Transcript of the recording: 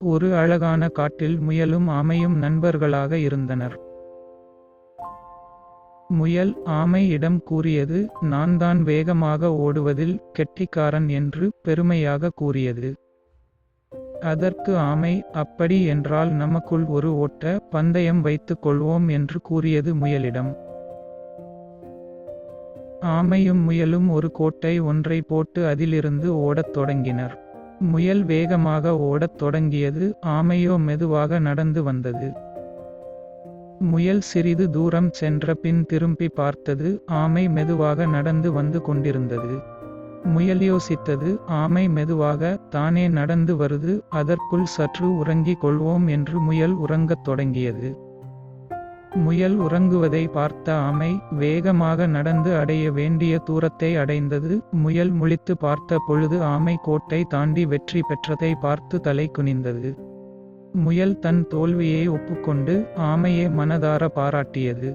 ஒரு அழகான காட்டில் முயலும் ஆமையும் நண்பர்களாக இருந்தனர். முயல் ஆமை இடம் கூறியது, நான் தான் வேகமாக ஓடுவதில் கெட்டிக்காரன் என்று பெருமையாக கூறியது. அதற்கு ஆமை, அப்படி என்றால் நமக்குள் ஒரு ஓட்ட பந்தயம் வைத்துக் கொள்வோம் என்று கூறியது முயலிடம். ஆமையும் முயலும் ஒரு கோட்டை ஒன்றை போட்டு அதிலிருந்து ஓடத் தொடங்கினர். முயல் வேகமாக ஓடத் தொடங்கியது, ஆமையோ மெதுவாக நடந்து வந்தது. முயல் சிறிது தூரம் சென்ற பின் திரும்பி பார்த்தது, ஆமை மெதுவாக நடந்து வந்து கொண்டிருந்தது. முயல் யோசித்தது, ஆமை மெதுவாக தானே நடந்து வருது, அதற்குள் சற்று உறங்கிக் கொள்வோம் என்று முயல் உறங்கத் தொடங்கியது. முயல் உறங்குவதை பார்த்த ஆமை வேகமாக நடந்து அடைய வேண்டிய தூரத்தை அடைந்தது. முயல் முழித்து பார்த்த பொழுது ஆமை கோட்டை தாண்டி வெற்றி பெற்றதை பார்த்து தலை குனிந்தது. முயல் தன் தோல்வியை ஒப்புக்கொண்டு ஆமையை மனதார பாராட்டியது.